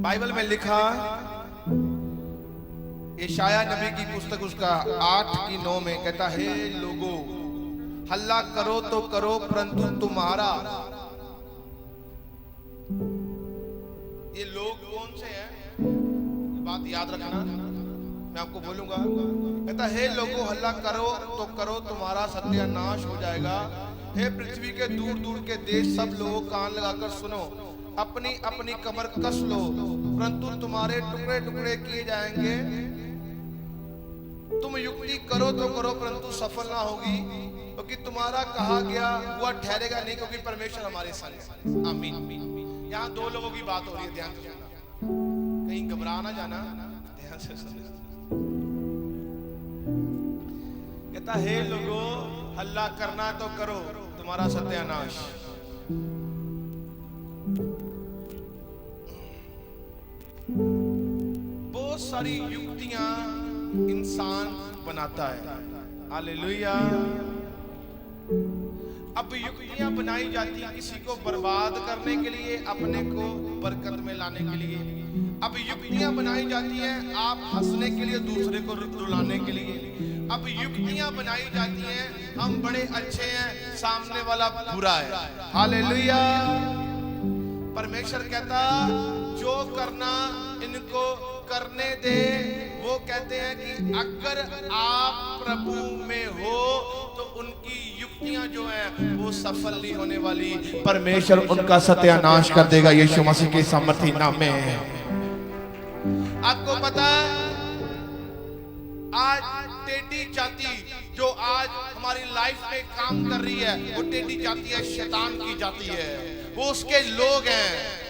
Bible में लिखा, यशाया नबी की पुस्तक उसका 8:9 में कहता है, लोगो हल्ला करो तो करो परंतु तुम्हारा। ये लोग कौन से हैं, बात याद रखना, मैं आपको बोलूंगा। कहता है लोगो हल्ला करो तो करो तुम्हारा सत्यानाश हो जाएगा। हे पृथ्वी के दूर दूर के देश सब लोगों कान लगाकर सुनो, अपनी अपनी कमर कस लो, परंतु तुम्हारे टुकड़े टुकड़े किए जाएंगे। तुम युक्ति करो तो करो परंतु सफल ना होगी, क्योंकि तुम्हारा कहा गया हुआ ठहरेगा नहीं, क्योंक't परमेश्वर हमारे संग है। आमीन। यहाँ दो लोगों की बात हो रही है, ध्यान से सुनना, कहीं घबरा ना जाना, ध्यान से सुनना। कहता है लोगों हल्ला करना तो करो तुम्हारा सत्यानाश। बहुत सारी युक्तियां इंसान बनाता है। हालेलुया। अब युक्तियां बनाई जाती हैं किसी को बर्बाद करने के लिए, अपने को बरकत में लाने के लिए। अब युक्तियां बनाई जाती हैं आप हंसने के लिए, दूसरे को रुलाने के लिए। अब युक्तियां बनाई जाती हैं हम बड़े अच्छे हैं, सामने वाला बुरा है। हालेलुया। परमेश्वर कहता जो करना इनको करने दे। वो कहते हैं कि अगर आप प्रभु में हो तो उनकी युक्तियां जो है वो सफल नहीं होने वाली, परमेश्वर उनका सत्यानाश कर देगा यीशु मसीह के सामर्थी नाम में। आपको पता है आज टेढ़ी जाति जो आज हमारी लाइफ में काम कर रही है, वो टेढ़ी जाति है, शैतान की जाति है, वो उसके लोग हैं।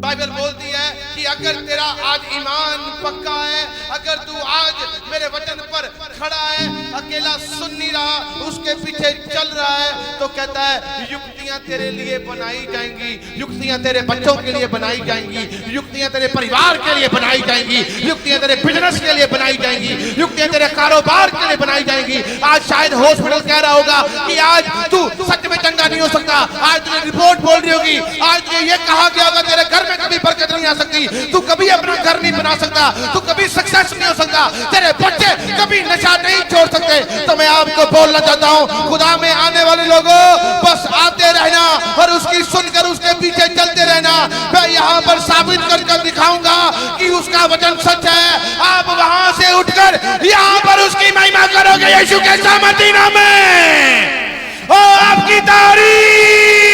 बाइबल बोलती है कि अगर तेरा आज ईमान पक्का है, अगर तू आज मेरे वचन पर खड़ा है, अकेला सुन नहीं रहा, उसके पीछे चल रहा है, तो कहता है युक्तियां तेरे लिए बनाई जाएंगी, युक्तियां तेरे बच्चों के लिए बनाई जाएंगी, युक्तियां तेरे परिवार के लिए बनाई जाएंगी, युक्तियां तेरे बिजनेस के लिए बनाई जाएंगी, युक्तियां तेरे कारोबार के लिए बनाई जाएंगी। आज शायद हॉस्पिटल कह रहा होगा कि आज तू सच में चंगा नहीं हो सकता, आज तुझे रिपोर्ट बोल रही होगी, आज तुझे ये कहा गया होगा तेरे घर में कभी बरकत नहीं आ सकती, तू कभी अपना घर नहीं बना सकता, तू कभी सक्सेस नहीं हो सकता, तेरे बच्चे कभी नशा नहीं छोड़ सकते। तो मैं आपको बोलना चाहता हूँ, खुदा में आने वाले लोगों बस आते रहना और उसकी सुनकर उसके पीछे चलते रहना। मैं यहाँ पर साबित कर दिखाऊंगा कि उसका वचन सच है। आप वहां से उठकर यहाँ पर उसकी महिमा करोगे यीशु के सामर्थी नाम में। ओ आपकी तारीफ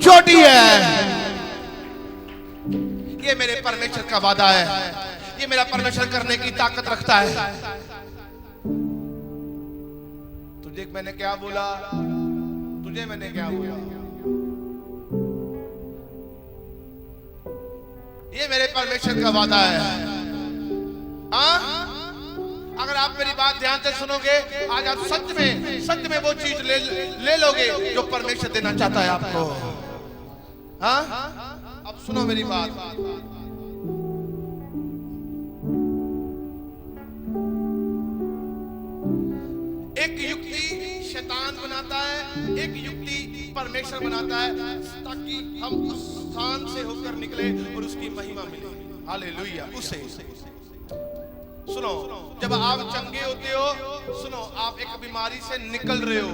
छोटी है। ये मेरे परमेश्वर का वादा है, ये मेरा परमेश्वर करने की ताकत रखता है। तुझे मैंने क्या बोला, तुझे मैंने क्या बोला, ये मेरे परमेश्वर का वादा है। अगर आप मेरी बात ध्यान से सुनोगे, आज आप सच में वो चीज ले लोगे जो परमेश्वर देना चाहता है आपको। अब सुनो मेरी बात। एक युक्ति शैतान बनाता है, एक युक्ति परमेश्वर बनाता है, ताकि हम उस स्थान से होकर निकले और उसकी महिमा मिले। हालेलुया। उसे सुनो, जब आप चंगे होते हो, सुनो आप एक बीमारी से निकल रहे हो,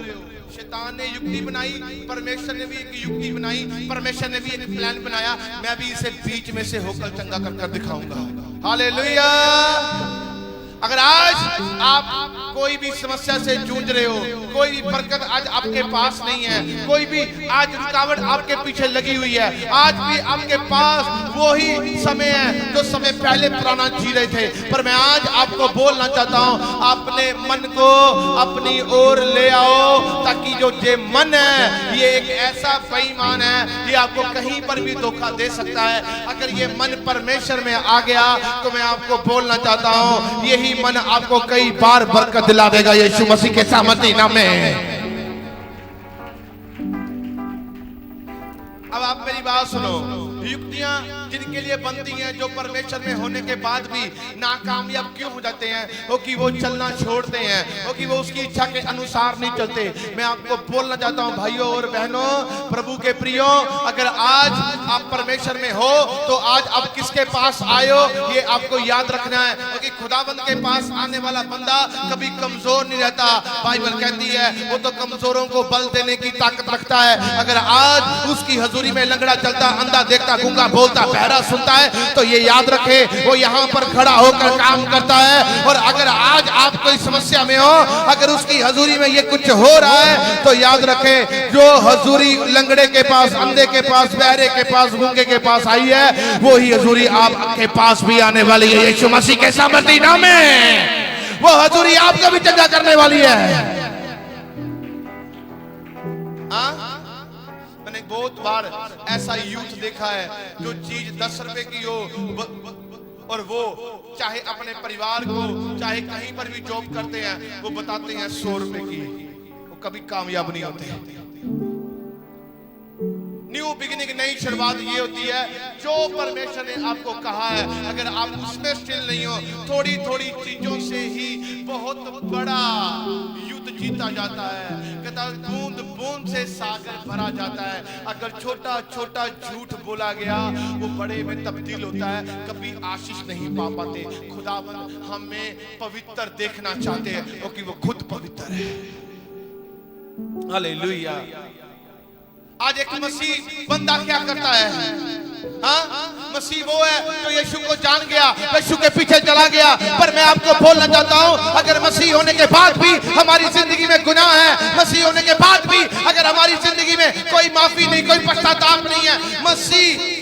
शैतान ने युक्ति बनाई, परमेश्वर ने भी एक युक्ति बनाई, परमेश्वर ने भी एक प्लान बनाया, मैं भी इसे बीच में से होकर चंगा कर दिखाऊंगा। हालेलुया। अगर आज आप कोई भी समस्या से जूझ रहे हो, कोई भी बरकत आज आपके पास नहीं है, कोई भी आज रुकावट आपके पीछे लगी हुई है, आज भी आपके पास वही समय है जो समय पहले पुराना जी रहे थे, पर मैं आज आपको बोलना चाहता हूँ, अपने मन को अपनी ओर ले आओ, ताकि जो ये मन है ये एक ऐसा बेईमान है, ये आपको कहीं पर भी धोखा दे सकता है। अगर ये मन परमेश्वर में आ गया तो मैं आपको बोलना चाहता हूँ, यही मन आपको कई बार बरकत दिला देगा यीशु मसीह के सामर्थी नाम में। अब आप मेरी बात सुनो, युक्तियां जिनके लिए बनती हैं, जो परमेश्वर में होने के बाद भी नाकामयाब क्यों हो जाते हैं? वो कि वो चलना छोड़ते हैं, वो कि वो उसकी इच्छा के अनुसार नहीं चलते। मैं आपको बोलना चाहता हूं भाइयों और बहनों, प्रभु के प्रियो, अगर आज आप परमेश्वर में हो तो आज आप किसके पास आए हो ये आपको याद रखना है, क्योंकि खुदाबंद के पास आने वाला बंदा कभी कमजोर नहीं रहता। बाइबल कहती है वो तो कमजोरों को बल देने की ताकत रखता है। अगर आज उसकी हजूरी में लंगड़ा चलता, अंधा देखता, गूंगा बोलता, बहरा सुनता है, तो ये याद रखे वो यहाँ पर खड़ा होकर काम करता है। और अगर आज आप कोई समस्या में हो, अगर उसकी हजूरी में ये कुछ हो रहा है, तो याद रखे जो हजूरी लंगड़े के पास, अंधे के पास, बहरे के पास, गूंगे के पास आई है, वो ही हजूरी आपके पास भी आने वाली है। यीशु मसीह के सामर्थी नाम में वो हजूरी आपका भी चंगा करने वाली है। मैंने बहुत बार ऐसा यूथ देखा है जो चीज 10 रुपए की हो और वो चाहे अपने परिवार को, चाहे कहीं पर भी जॉब करते हैं, वो बताते हैं 100 रुपए की, वो कभी कामयाब नहीं होते। न्यू बिगिनिंग, नई शुरुआत ये होती है जो परमेश्वर ने आपको कहा है, अगर आप उसमें स्टिल नहीं हो, थोड़ी थोड़ी चीजों से ही बहुत बड़ा युद्ध जीता जाता है। कहता है बूंद बूंद से सागर भरा जाता है। अगर छोटा छोटा झूठ बोला गया वो बड़े में तब्दील होता है, कभी आशीष नहीं पा पाते। खुदावंद हमें पवित्र देखना चाहते हैं क्योंकि वो खुद पवित्र है। हालेलुया। आज एक मसीह बंदा क्या करता है? हाँ, मसीह वो है जो यीशु को जान गया, यीशु के पीछे चला गया। पर मैं आपको बोलना चाहता हूँ, अगर मसीह होने के बाद भी हमारी जिंदगी में गुनाह है, मसीह होने के बाद भी अगर हमारी जिंदगी में कोई माफी नहीं, कोई पश्चाताप नहीं है, मसीह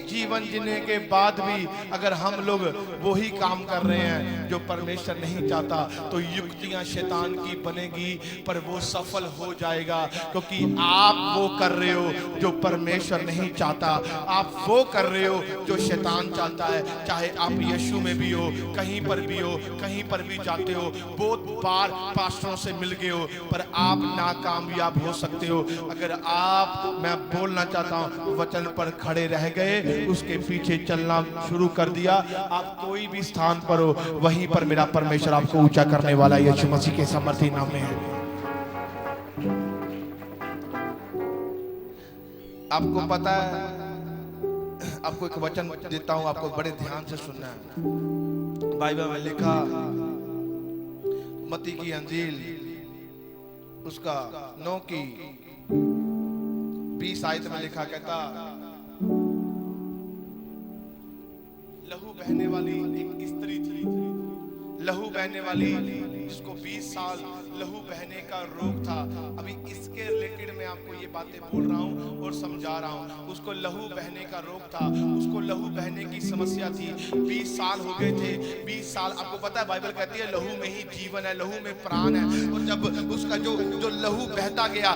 जीवन जीने के बाद भी अगर हम लोग वही काम कर रहे हैं जो परमेश्वर नहीं चाहता, तो युक्तियां शैतान की बनेगी, पर वो सफल हो जाएगा। क्योंकि आप वो कर रहे हो जो परमेश्वर नहीं चाहता, आप वो कर रहे हो जो शैतान चाहता है। चाहे आप यीशु में भी हो, कहीं पर भी हो, कहीं पर भी जाते हो, बहुत बार पास्टरों से मिल गए हो, पर आप नाकामयाब हो सकते हो अगर आप, मैं बोलना चाहता हूँ, वचन पर खड़े रह गए, उसके पीछे चलना शुरू कर दिया। आप कोई भी स्थान पर हो, वहीं पर मेरा परमेश्वर आपको ऊंचा करने वाला है। यीशु मसीह के सामर्थी नाम में है। आपको पता है, आपको एक वचन देता हूं, आपको बड़े ध्यान से सुनना है। बाइबल में लिखा, मत्ती की अंजील उसका 9 की 20 आयत में लिखा, कहता लहू बहने वाली एक स्त्री थी, लहू बहने वाली, जिसको 20 साल लहू बहने का रोग था। अभी इसके रिलेटेड मैं आपको ये बातें बोल रहा हूँ और समझा रहा हूँ। उसको लहू बहने का रोग था, उसको लहू बहने की समस्या थी। 20 साल हो गए थे। 20 साल, आपको पता है बाइबल कहती है लहू में ही जीवन है, लहू में प्राण है। और जब उसका जो लहू बहता गया,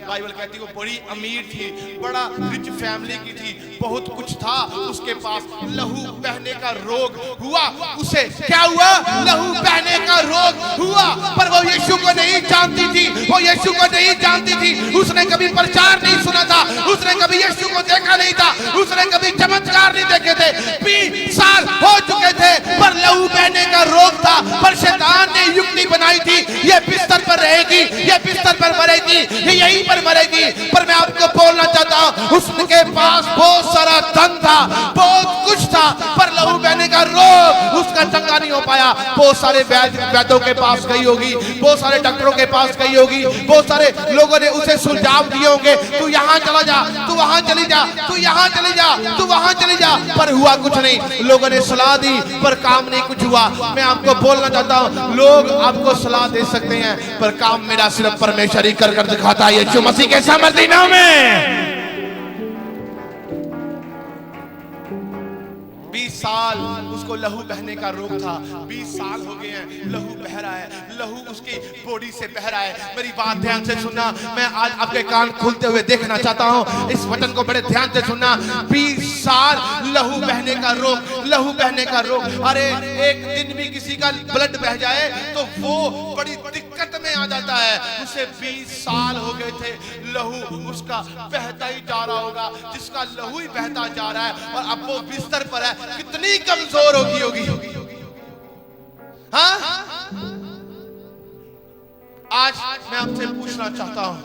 बाइबल कहती है वो बड़ी अमीर थी, बड़ा रिच फैमिली की थी, बहुत कुछ था उसके पास। लहू बहने का रोग हुआ, उसे क्या हुआ? लहू बहने का रोग हुआ। पर वो यीशु को नहीं जानती थी, वो यीशु को नहीं जानती थी। उसने कभी प्रचार नहीं सुना था, उसने कभी यीशु को देखा नहीं था, उसने कभी चमत्कार नहीं देखे थे। 20 साल हो चुके थे, पर लहू बहने का रोग था। पर शैतान ने युक्ति बनाई थी, ये बिस्तर पर रहेगी, ये बिस्तर पर मरेगी, ये यहीं पर मरेगी। पर मैं आपको बोलना चाहता हूँ, उसके पास बहुत सारा धन था, बहुत कुछ था, पर लहू बहने का रोग उसका चंगा नहीं हो पाया। बहुत सारे वैद्यों के पास गई होगी, बहुत सारे डॉक्टरों के पास गई होगी, बहुत सारे लोगों ने उसे सुझाव दिए होंगे, तू यहाँ चला जा, तू वहां चली जा, तू यहाँ चली जा, तू वहां चली जा, पर हुआ कुछ नहीं। लोगों ने सलाह दी पर काम नहीं कुछ हुआ। मैं आपको बोलना चाहता हूँ, लोग आपको सलाह दे सकते हैं, पर काम मेरा सिर्फ परमेश्वर ही कर दिखाता है। यीशु मसीह के सामर्थी नाम में 20 साल उसको लहू बहने का रोग था। 20 साल हो गए हैं, लहू बह रहा है, लहू उसकी बॉडी से बह रहा है। मेरी बात ध्यान से सुनना, मैं आज आपके कान खुलते हुए देखना चाहता हूं, इस वचन को बड़े ध्यान से सुनना। 20 साल लहू बहने का रोग, लहू बहने का रोग। अरे एक दिन भी किसी का ब्लड बह जाए तो वो बड़ी दिक्कत में आ जाता है। उसे 20 साल हो गए थे, लहू उसका बहता ही जा रहा होगा, जिसका लहू ही बहता जा रहा है, और अब वो बिस्तर पर है, कितनी कमजोर होगी। हाँ, आज मैं आपसे पूछना चाहता हूं,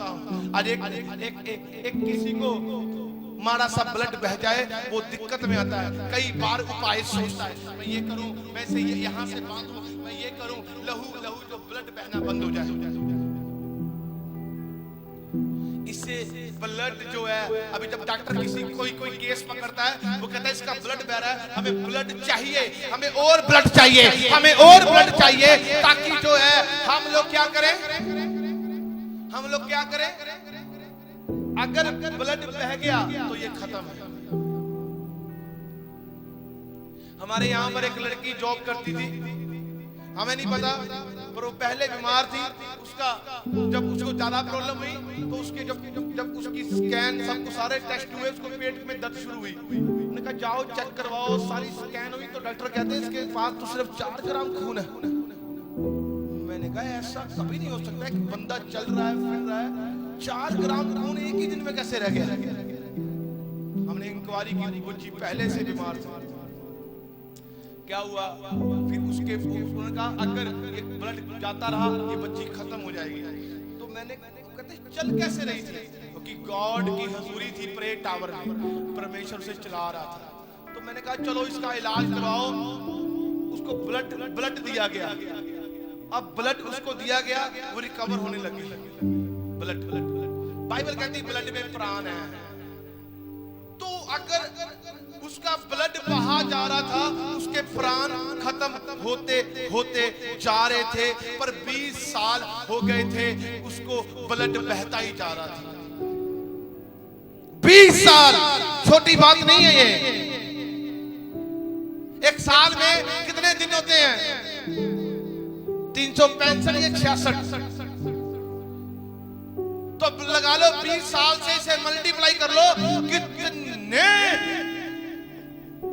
आज एक किसी को माड़ा सा ब्लड बह जाए, वो दिक्कत में आता है, कई बार उपाय सोचता है, मैं ये करूं, मैं से यहां से बांधूं, मैं ये करूं, लहू जो ब्लड बहना बंद हो जाए। इससे ब्लड जो है, अभी जब डॉक्टर किसी कोई केस पकड़ता है, वो कहता है इसका ब्लड बह रहा है, हमें ब्लड चाहिए, हमें और ब्लड चाहिए, हमें और ब्लड चाहिए, ताकि जो है हम लोग क्या करें, अगर ब्लड बह गया तो ये खत्म है। हमारे यहाँ पर एक लड़की जॉब करती थी, हमें नहीं पता, पर वो पहले बीमार थी, उसका जब उसको ज्यादा प्रॉब्लम हुई तो उसके जब उसकी स्कैन सब सारे टेस्ट हुए, उसको पेट में दर्द शुरू हुई, उन्होंने कहा जाओ चेक करवाओ, सारी स्कैन हुई तो डॉक्टर कहते हैं इसके पास तो सिर्फ 4 ग्राम खून है। मैंने कहा ऐसा कभी नहीं हो सकता है कि बंदा चल रहा है फिर रहा है, 4 ग्राम खून एक ही दिन में कैसे रह गया। हमने इंक्वायरी की, वो जी पहले से बीमार था। क्या हुआ, फिर उसके उन्होंने कहा अगर ये ब्लड जाता रहा ये बच्ची खत्म हो जाएगी। तो मैंने कहते चल कैसे रही थी, क्योंकि गॉड की हजूरी थी प्रे टावर में, परमेश्वर से चला रहा था। तो मैंने कहा चलो इसका इलाज करवाओ, उसको ब्लड दिया गया, अब ब्लड उसको दिया गया, वो रिकवर होने लगी। ब्लड बाइबल कहती है ब्लड में प्राण है, तो अगर उसका ब्लड बहा जा रहा था, उसके प्राण खत्म होते होते जा रहे थे, पर 20 साल हो गए थे, उसको ब्लड बहता ही जा रहा था। 20 साल छोटी बात नहीं है ये। एक साल में कितने दिन होते हैं, 365 या 66, तो लगा लो 20 साल से इसे मल्टीप्लाई कर लो, कितने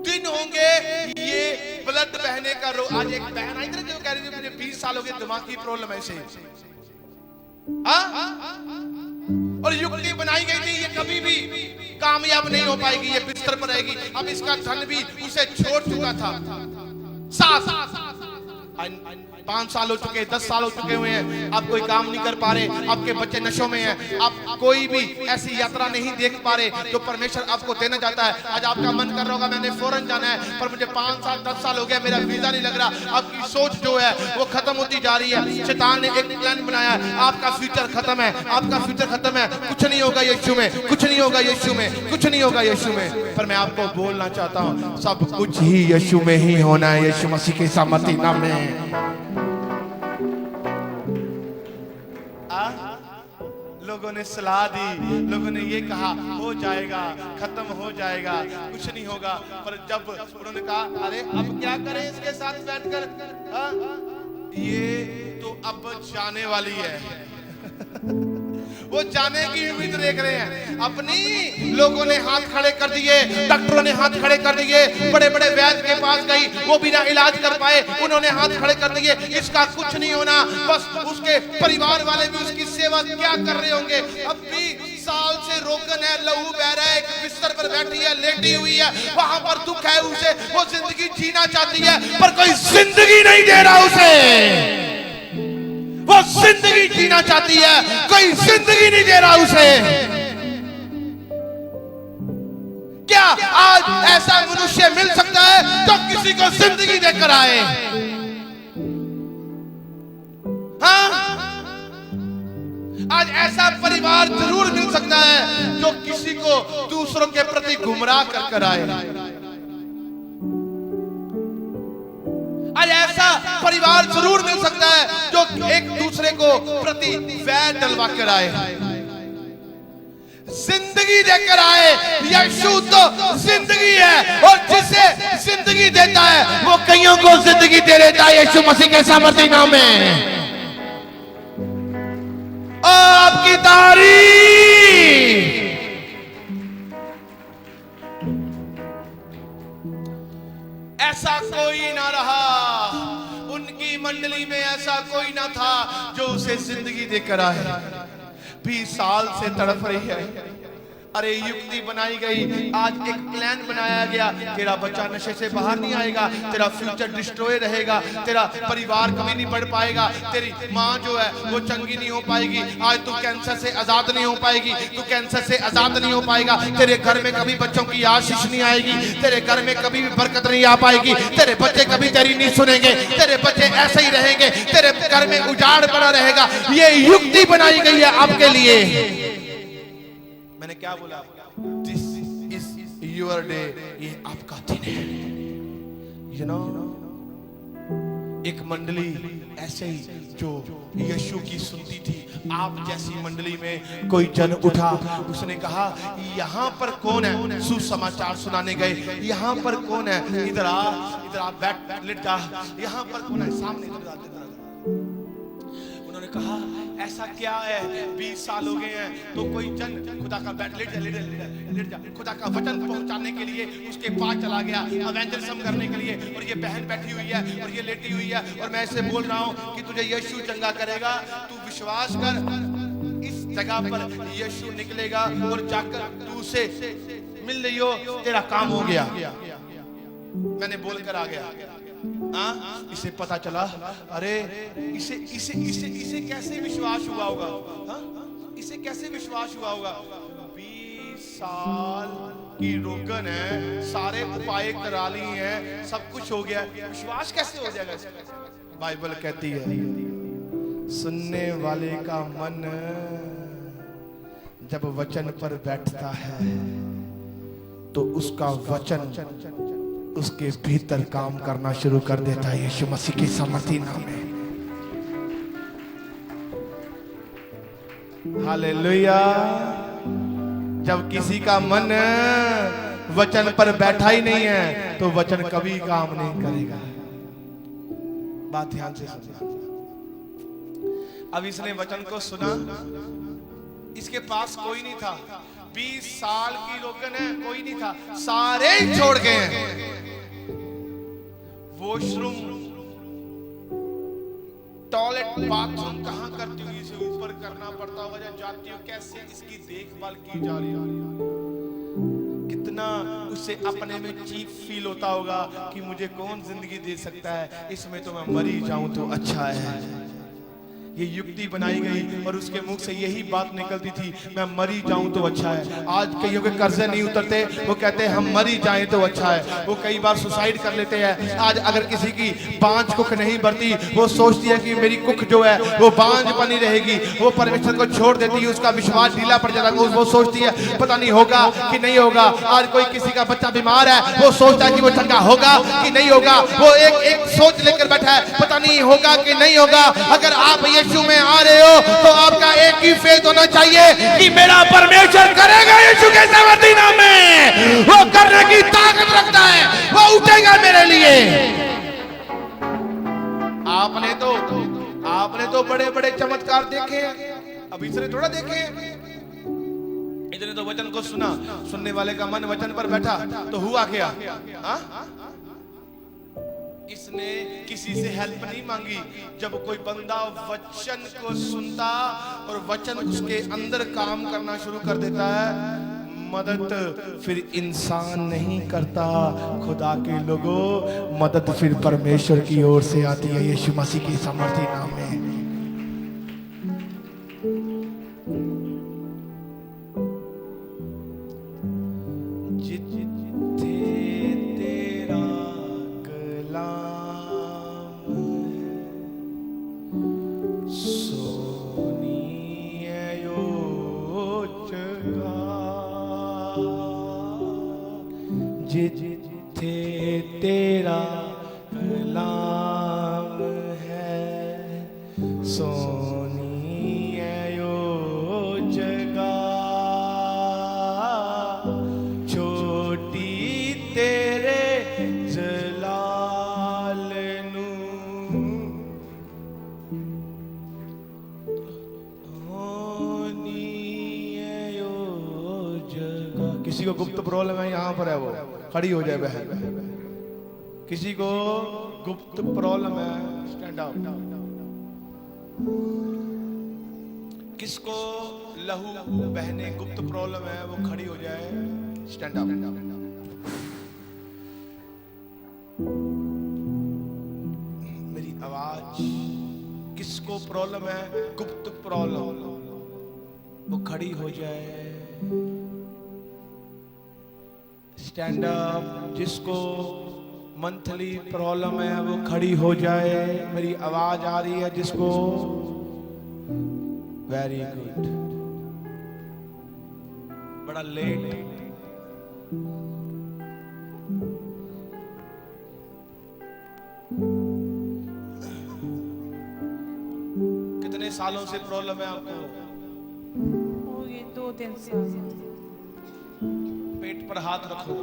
दिन होंगे ये ब्लड बहने का। आज एक बहन आई थी जो कह रही थी मुझे 20 साल हो गए, दिमाग की प्रॉब्लम ऐसे, और युक्ति बनाई गई थी ये कभी भी कामयाब नहीं हो पाएगी, ये बिस्तर पर रहेगी। अब इसका धन भी उसे छोड़ चुका था, 5 साल हो चुके, 10 साल हो चुके हुए हैं, आप कोई काम नहीं कर पा रहे, आपके बच्चे नशों में हैं, आप कोई भी ऐसी यात्रा नहीं देख पा रहे जो परमेश्वर आपको देना चाहता है। आज आपका मन कर रहा होगा मैंने फौरन जाना है, पर मुझे 5 साल 10 साल हो गया, मेरा वीजा नहीं लग रहा। आपकी सोच जो है वो खत्म होती जा रही है। शैतान ने एक प्लान बनाया है, आपका फ्यूचर खत्म है, आपका फ्यूचर खत्म है, कुछ नहीं होगा यीशु में, कुछ नहीं होगा यीशु में, कुछ नहीं होगा यीशु में। पर मैं आपको बोलना चाहता हूँ सब कुछ ही यीशु में ही होना है, यीशु मसीह के सामर्थी नाम में। लोगों ने सलाह दी, लोगों ने ये कहा हो जाएगा, खत्म हो जाएगा, कुछ नहीं होगा, पर जब उन्होंने कहा अरे अब क्या करें इसके साथ बैठकर, ये तो अब जाने वाली है। वो जाने की उम्मीद देख रहे हैं, अपनी लोगों ने हाथ खड़े कर दिए, डॉक्टरों ने हाथ खड़े कर दिए, बड़े बड़े वैद्य के पास गई, वो बिना इलाज कर पाए, उन्होंने हाथ खड़े कर दिए, इसका कुछ नहीं होना। बस उसके परिवार वाले भी उसकी सेवा क्या कर रहे होंगे। अब 20 साल से रोकन है, लहू बह रहा है, एक बिस्तर पर बैठी है, लेटी हुई है, वहां पर दुख है उसे, वो जिंदगी जीना चाहती है, पर कोई जिंदगी नहीं दे रहा उसे। वो जिंदगी जीना चाहती है, कोई जिंदगी नहीं दे रहा उसे। क्या आज ऐसा मनुष्य मिल सकता है जो किसी को जिंदगी देकर आए? हाँ, आज ऐसा परिवार जरूर मिल सकता है जो किसी को दूसरों के प्रति गुमराह कर आए। आज ऐसा परिवार जरूर मिल सकता है जो एक दूसरे को प्रति वैर डलवा कर आए, जिंदगी देकर आए। यीशु तो जिंदगी है, और जिसे जिंदगी देता है वो कईयों को जिंदगी दे देता है, यीशु मसीह के सामर्थी नाम में। आपकी तारीफ। ऐसा कोई ना रहा, उनकी मंडली में ऐसा कोई ना था जो उसे जिंदगी देकर आए। 20 साल से तड़प रही है। अरे युक्ति बनाई गई, आज एक प्लान बनाया गया, तेरा बच्चा नशे से बाहर नहीं आएगा, तेरा फ्यूचर डिस्ट्रॉय रहेगा, तेरा परिवार कभी नहीं बढ़ पाएगा, तेरी माँ जो है वो चंगी नहीं हो पाएगी, आज तू कैंसर से आजाद नहीं हो पाएगी, तू कैंसर से आजाद नहीं हो पाएगा, तेरे घर में कभी बच्चों की आशीष नहीं आएगी, तेरे घर में कभी भी बरकत नहीं आ पाएगी, तेरे बच्चे कभी तेरी नहीं सुनेंगे, तेरे बच्चे ऐसे ही रहेंगे, तेरे घर में उजाड़ पड़ा रहेगा। ये युक्ति बनाई गई है आपके लिए। मैंने क्या बोला? दिस इज योर डे, ये आपका दिन है। यू नो, एक मंडली ऐसे ही जो यीशु की सुनती थी, आप जैसी मंडली में कोई जन उठा, उसने कहा यहाँ पर कौन है? सुसमाचार सुनाने गए, यहाँ पर कौन है? इधर आ बैठ, लेट जा, यहाँ पर कौन है? सामने इधर आ। उन्होंने कहा ऐसा क्या है, 20 साल हो गए हैं तो कोई जन खुदा का बैठ, लेट जा, खुदा का वचन पहुंचाने के लिए उसके पास चला गया, एवेंजलिज्म करने के लिए, और ये बहन बैठी हुई है और ये लेटी हुई है, और मैं इसे बोल रहा हूं कि तुझे यीशु चंगा करेगा, तू विश्वास कर, इस जगह पर यीशु निकलेगा और जाकर तू उसे मिल रही हो, तेरा काम हो गया। मैंने बोलकर आ गया। इसे पता चला, अरे इसे कैसे विश्वास हुआ होगा? इसे कैसे विश्वास हुआ होगा? 20 साल की रोगन है, सारे उपाय करा ली हैं, सब कुछ हो गया, विश्वास कैसे हो जाएगा? बाइबल कहती है सुनने वाले का मन जब वचन पर बैठता है तो उसका वचन उसके भीतर काम करना शुरू कर देता है। यीशु मसीह के सामर्थी नाम में हालेलुया। जब किसी का मन वचन पर बैठा ही नहीं है तो वचन कभी काम नहीं करेगा। बात ध्यान से सुनिए। अब इसने वचन को सुना, इसके पास कोई नहीं था, 20 साल की रोगन है, कोई नहीं था, सारे ही छोड़ गए हैं। वॉशरूम, टॉयलेट, बाथरूम कहां करती हुई इसे ऊपर करना पड़ता होगा, जब जाती हो कैसे इसकी देखभाल की जा रही है, कितना उसे अपने में चीप फील होता होगा कि मुझे कौन जिंदगी दे सकता है, इसमें तो मैं मर ही जाऊं तो अच्छा है। ये युक्ति बनाई गई और उसके मुख से यही बात निकलती थी, मैं मरी जाऊं तो अच्छा है। आज कईयों के कर्जे नहीं उतरते, वो कहते हैं हम मरी जाएं तो अच्छा है। वो कई बार सुसाइड कर लेते हैं। आज अगर किसी की बांझ कुख नहीं बढ़ती, वो सोचती है कि मेरी कुख जो है वो बांझ बनी रहेगी, वो परमेश्वर को छोड़ देती है, उसका विश्वास ढीला पड़ जाता है। वो सोचती है पता नहीं होगा कि नहीं होगा। आज कोई किसी का बच्चा बीमार है, वो सोचता है कि वो चंगा होगा कि नहीं होगा, वो एक सोच लेकर बैठा है, पता नहीं होगा कि नहीं होगा। अगर आप यीशु में आ रहे हो तो आपका एक ही फेथ होना चाहिए कि मेरा परमेश्वर करेगा। यीशु के सामर्थी नाम में वो करने की ताकत रखता है, वो उठेगा मेरे लिए। आपने तो बड़े बड़े चमत्कार देखे हैं, अब इसने थोड़ा देखे हैं। इतने तो वचन को सुना, सुनने वाले का मन वचन पर बैठा तो हुआ क्या? इसने किसी से हेल्प नहीं मांगी। जब कोई बंदा वचन को सुनता और वचन उसके अंदर काम करना शुरू कर देता है, मदद फिर इंसान नहीं करता, खुदा के लोगों, मदद फिर परमेश्वर की ओर से आती है। यीशु मसीह के सामर्थी नाम में। जिथे तेरा कलाम है, सोनी है यो जगह, छोटी तेरे जलाल नू, होनी है यो जगह। किसी को गुप्त प्रॉब्लम है, यहाँ पर है, वो खड़ी हो जाए बहन। किसी को गुप्त प्रॉब्लम है, स्टैंड अप। किसको लहू बहने गुप्त प्रॉब्लम है वो खड़ी हो जाए, स्टैंड अप। मेरी आवाज, किसको प्रॉब्लम है गुप्त प्रॉब्लम, वो खड़ी हो जाए, स्टैंड अप। जिसको मंथली प्रॉब्लम है वो खड़ी हो जाए। मेरी आवाज आ रही है जिसको? Very good. बड़ा लेट, कितने सालों से प्रॉब्लम है आपको? हो गए 2-3 साल। पेट पर हाथ रखो।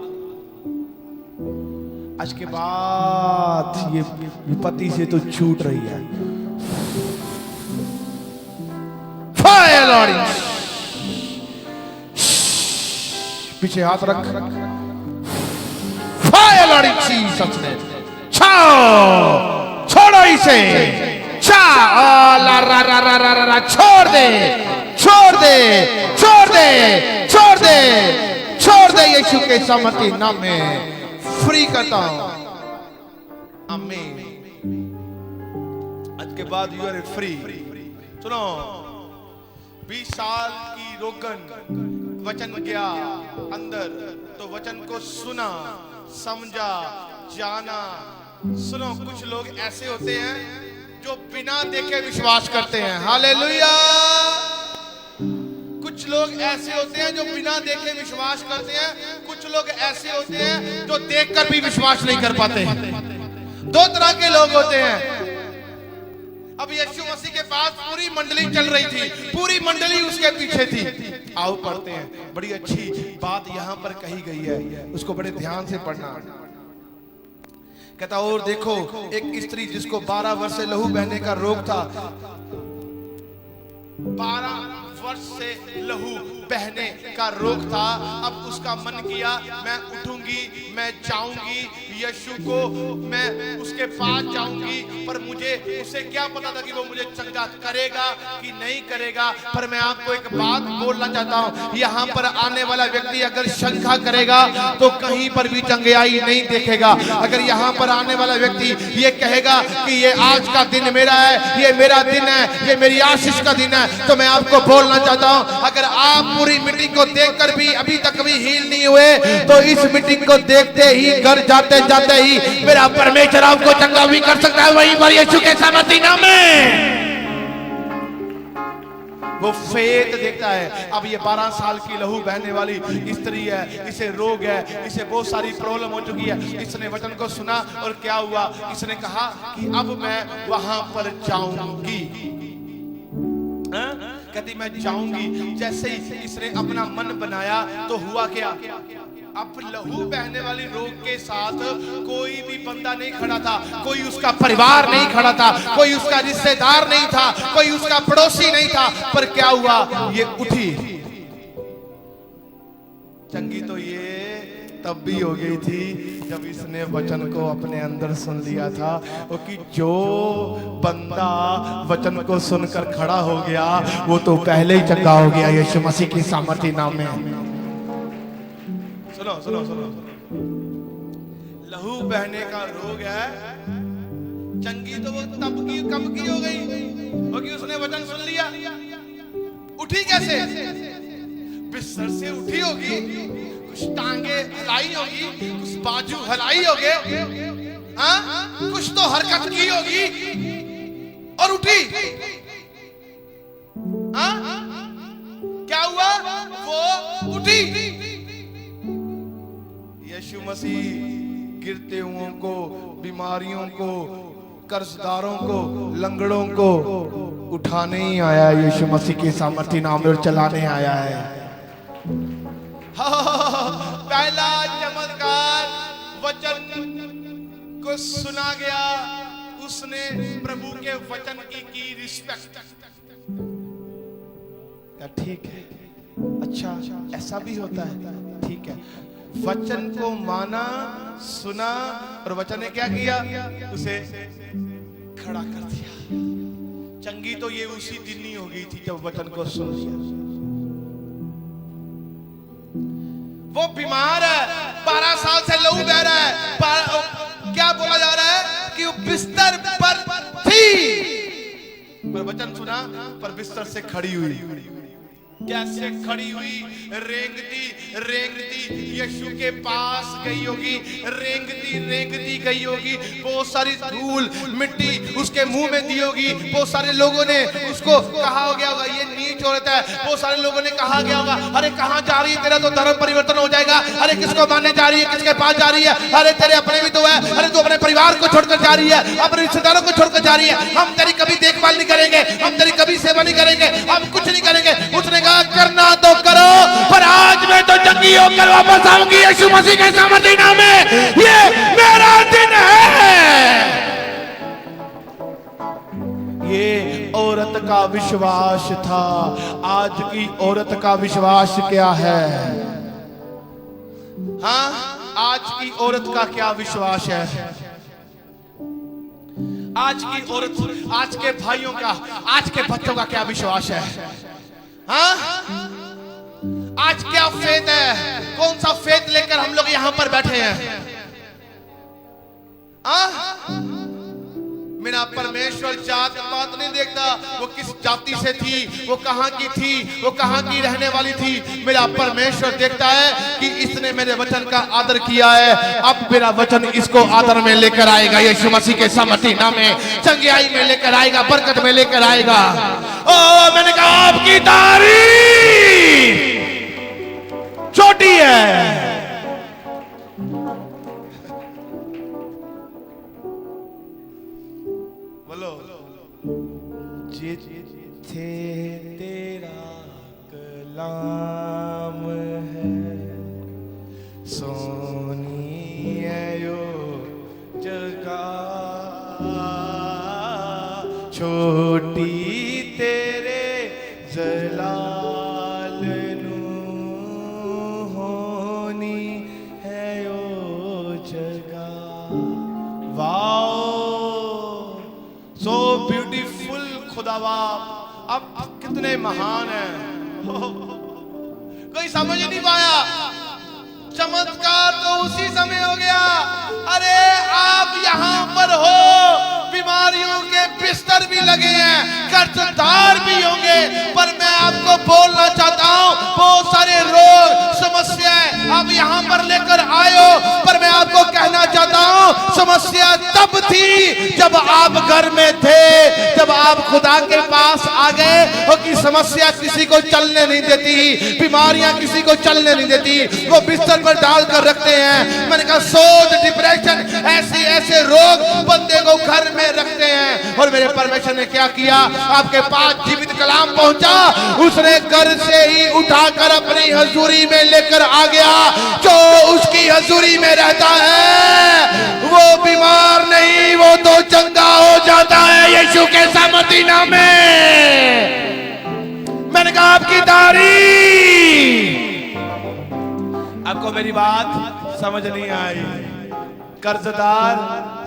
आज के बाद ये विपत्ति से तो छूट रही है। फायर लॉर्ड, पीछे हाथ रख। फायर लॉर्ड जीसस ने, छाओ, छोड़ो इसे, छोड़ दे, छोड़ दे, छोड़ दे, छोड़ दे, छोड़ दे यीशु के सामर्थ्य नाम में फ्री करता हूं। आमीन। आज के बाद यू आर फ्री। सुनो, 20 साल की रोगन वचन गया अंदर, तो वचन को सुना, समझा, जाना। सुनो, कुछ लोग ऐसे होते हैं जो बिना देखे विश्वास करते हैं। हालेलुया। कुछ लोग ऐसे होते हैं जो बिना देखे विश्वास करते हैं। कुछ लोग ऐसे होते हैं जो देखकर भी विश्वास नहीं कर पाते। दो तरह के लोग होते हैं। अब यीशु मसीह के पास पूरी मंडली चल रही थी, पूरी मंडली उसके पीछे थी। आओ पढ़ते हैं, बड़ी अच्छी बात यहां पर कही गई है, उसको बड़े ध्यान से पढ़ना। कहता और देखो, एक स्त्री जिसको 12 वर्ष से लहू बहने का रोग था, 12 वर्ष से लहू बहने का रोग था। अब उसका मन किया, मैं उठूंगी, मैं जाऊंगी यीशु को, मैं उसके पास जाऊंगी। पर मुझे उसे क्या पता था कि वो मुझे चंगा करेगा कि नहीं करेगा। पर मैं आपको एक बात बोलना चाहता हूं, यहाँ पर आने वाला व्यक्ति अगर शंका करेगा तो कहीं पर भी चंगाई नहीं देखेगा। अगर यहाँ पर आने वाला व्यक्ति ये कहेगा कि ये आज का दिन मेरा है, ये मेरा दिन है, ये मेरी आशीष का दिन है, तो मैं आपको बोलना चाहता हूं, अगर आप पूरी मीटिंग को देखकर भी अभी तक भी हील नहीं हुए, तो इस मीटिंग को देखते ही, घर जाते जाते ही मेरा परमेश्वर आपको चंगा भी कर सकता है। वहीं पर यीशु के सामर्थ्य नाम में वो फेथ देखता है। अब ये 12 साल की लहू बहने वाली स्त्री है, इसे रोग है, इसे बहुत सारी प्रॉब्लम हो चुकी है। इसने वचन को सुना और क्या हुआ, इसने कहा कि अब मैं वहां पर जाऊंगी। कहती मैं जाऊंगी। जैसे ही इसने अपना मन बनाया तो हुआ क्या, अब लहू बहने वाली रोग के साथ कोई भी बंदा नहीं खड़ा था, कोई उसका परिवार नहीं खड़ा था, कोई उसका रिश्तेदार नहीं था, कोई उसका पड़ोसी नहीं था। पर क्या हुआ, ये उठी। चंगी तो ये तब भी हो गई थी जब इसने वचन को अपने अंदर सुन लिया था। कि जो बंदा वचन को सुनकर खड़ा हो गया वो तो पहले ही चंगा हो गया यीशु मसीह की सामर्थ्य नाम में। सुनो सुनो सुनो, लहू बहने का रोग है, चंगी तो वो तब की कब की हो गई, क्योंकि उसने वचन सुन लिया। उठी कैसे? बिस्तर से उठी होगी, कुछ टांगे हिलाई होगी, कुछ बाजू हिलाई होगे, कुछ तो हरकत की होगी और उठी। क्या हुआ, वो उठी। यीशु मसीह गिरते हुओं को, बीमारियों को, कर्जदारों को, लंगड़ों को उठाने ही आया है। यीशु मसीह के सामर्थ्य नाम में चलाने आया है। पहला चमत्कार वचन को सुना गया, उसने प्रभु के वचन की रिस्पेक्ट। ठीक है, अच्छा ऐसा भी होता है, ठीक है। वचन को माना, सुना, और वचन ने क्या किया, उसे खड़ा कर दिया। चंगी तो ये उसी दिन ही हो गई थी जब वचन को सुन लिया। वो बीमार है, 12 साल से लहू बह रहा है। क्या बोला जा रहा है कि वो बिस्तर पर थी, पर वचन सुना, पर बिस्तर से खड़ी हुई। कैसे खड़ी हुई? रेंगती रेंगती यीशु के पास गई होगी, रेंगती रेंगती गई होगी। बहुत सारी धूल मिट्टी उसके मुंह में दी होगी। बहुत सारे लोगों ने उसको कहा हो गया होगा ये नीच औरत है। बहुत सारे लोगों ने कहा गया होगा अरे कहां जा रही है, तेरा तो धर्म परिवर्तन हो जाएगा। अरे किसको मानने जा रही है, किसके पास जा रही है? अरे तेरे अपने भी तो है। अरे तू अपने परिवार को छोड़कर जा रही है, अपने रिश्तेदारों को छोड़कर जा रही है। हम तेरी कभी देखभाल नहीं करेंगे, हम तेरी कभी सेवा नहीं करेंगे, हम कुछ नहीं करेंगे। उसने कहा करना तो करो, पर आज मैं तो चंगी होकर वापस आऊंगी यीशु मसीह के सामर्थी नाम में। ये मेरा दिन है। ये औरत का विश्वास था। आज की औरत का विश्वास क्या है? हाँ, आज की औरत का क्या विश्वास है? आज की औरत, आज के भाइयों का, आज के बच्चों का क्या विश्वास है? हाँ? आज क्या फेथ है? कौन सा फेथ लेकर हम लोग यहां पर बैठे हैं? मेरा परमेश्वर जात पात नहीं देखता, वो किस जाति से थी, वो कहां की थी, वो कहां की रहने वाली थी। मेरा परमेश्वर देखता है कि इसने मेरे वचन का आदर किया है, अब मेरा वचन इसको आदर में लेकर आएगा यीशु मसीह के सामर्थी नाम में, चंगाई में लेकर आएगा, बरकत में लेकर आएगा। ओ मैंने कहा आपकी तारीफ छोटी है। बोलो जिथे तेरा कलाम है, सोनी है यो जगह, छोटी तेरे जलाल नू होनी है यो जगह। वाओ, सो ब्यूटीफुल खुदावा, अब कितने महान हैं। कोई समझ नहीं पाया, चमत्कार तो उसी समय हो गया। अरे आप यहाँ पर हो, बीमारियों के बिस्तर भी लगे हैं, कर्जदार भी होंगे, पर मैं आपको बोलना चाहता हूँ बहुत सारे रोग समस्याएं आप यहाँ पर लेकर आए हो, पर मैं आपको कहना चाहता हूँ समस्या तब थी जब आप घर में थे, जब आप खुदा के पास आ गए हो। कि समस्या किसी को चलने नहीं देती, बीमारियां किसी को चलने नहीं देती, वो बिस्तर पर डालकर रखते हैं। मैंने कहा सोच, डिप्रेशन, ऐसे ऐसे रोग बंदे को घर में रखते हैं। और मेरे परमेश्वर ने क्या किया? आपके पास जीवित कलाम पहुंचा, उसने घर से ही उठाकर अपनी हजूरी में लेकर आ गया। जो उसकी हजूरी में रहता है वो बीमार नहीं, वो तो चंगा हो जाता है यीशु के सामर्थी नाम में। मैंने कहा आपकी तारीफ। आपको मेरी बात समझ नहीं आई? कर्जदार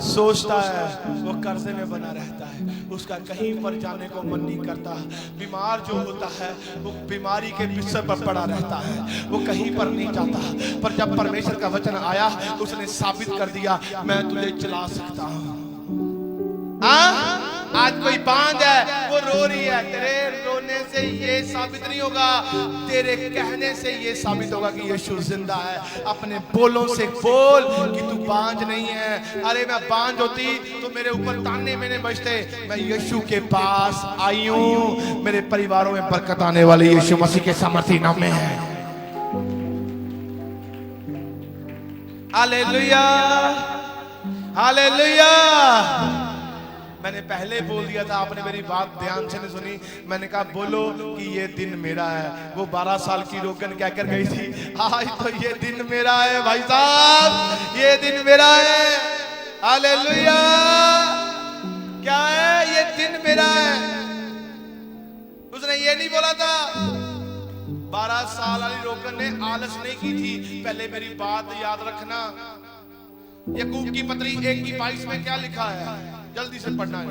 सोचता है वो कर्जे में बना रहता है, उसका कहीं पर जाने को मन नहीं करता। बीमार जो होता है वो बीमारी के बिस्तर पर पड़ा रहता है, वो कहीं पर नहीं जाता। पर जब परमेश्वर का वचन आया, उसने साबित कर दिया मैं तुझे चला सकता हूँ। आज कोई बांझ है, वो रो रही है, तेरे रोने से ये साबित नहीं होगा, तेरे कहने से ये साबित होगा कि यीशु जिंदा है। अपने बोलों से बोल कि तू बांझ नहीं है। अरे मैं बांझ होती तो मेरे ऊपर ताने मैंने बजते। मैं यीशु के पास आई हूँ, मेरे परिवारों में बरकत आने वाली यीशु मसीह के सामर्थी नाम में है। Hallelujah, hallelujah. मैंने पहले बोल दिया था, आपने मेरी बात ध्यान से नहीं सुनी। मैंने कहा बोलो कि ये दिन मेरा है। वो 12 साल की रोकन क्या कर गई थी, आज तो ये दिन मेरा है भाई साहब, ये दिन मेरा है। हालेलुया। क्या है? ये दिन मेरा है। उसने ये नहीं बोला था। 12 साल वाली रोकन ने आलस नहीं की थी। पहले मेरी बात याद रखना, याकूब की पत्री 1:22 में क्या लिखा है? जल्दी से पढ़ना है।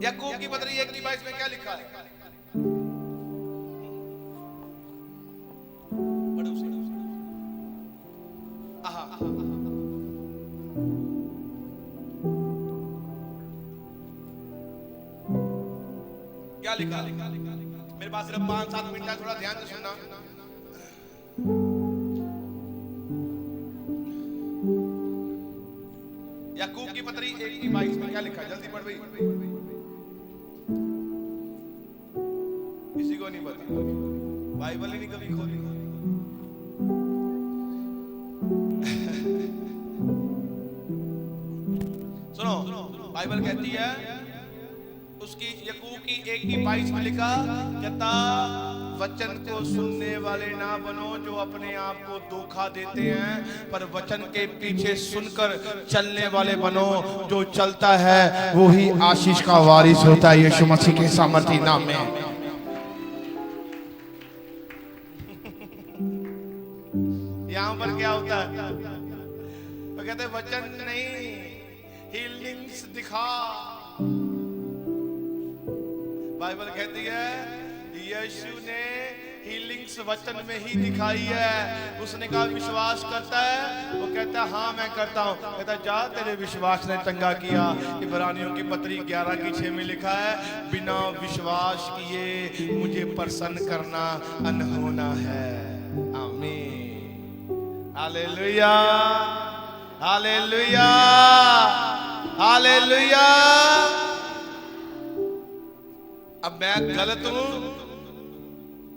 याकूब की पत्री 1:22 में क्या लिखा है? पढ़ो उसे। आहा, क्या लिखा? मेरे पास सिर्फ 5-7 मिनट है, थोड़ा ध्यान से सुनना। याकूब की पत्री 1:22 में क्या लिखा? जल्दी पढ़ भाई। किसी को नहीं पता, बाइबल ही नहीं कभी खोली। सुनो, बाइबल कहती है उसकी याकूब की 1:22 में लिखा, कहता वचन को सुनने वाले ना बनो जो अपने आप को धोखा देते हैं, पर वचन के पीछे सुनकर चलने वाले बनो। जो चलता है वो ही आशीष का वारिस होता है, यीशु मसीह के सामर्थी नाम में। यहां पर क्या होता है? वो कहते वचन नहीं, हीलिंग्स दिखा। बाइबल कहती है यीशु ने हीलिंग्स वचन में ही दिखाई है। उसने कहा विश्वास करता है? वो कहता है हाँ मैं करता हूँ। कहता जा तेरे विश्वास ने चंगा किया। इब्रानियों की पत्री 11:6 में लिखा है, बिना विश्वास किए मुझे प्रसन्न करना अनहोना है। आमीन, हालेलुया, हालेलुया, हालेलुया। अब मैं गलत हूं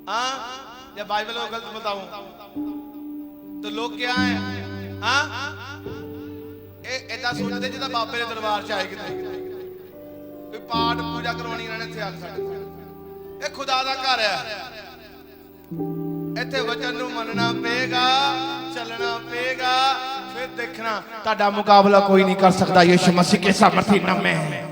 हाँ या बाइबल को गलत बताऊं तो लोग क्या है हाँ ऐसा सोचते जिदा बाबे के दरबार च आए किते कोई पाठ पूजा करवानी इन्होंने इत्थे आके साडे ये खुदा दा घर है। इत्थे वचन नूं मनना पेगा, चलना पेगा, फिर देखना तुहाडा मुकाबला कोई नहीं कर सकता, यीशु मसीह के सामर्थी नाम में है।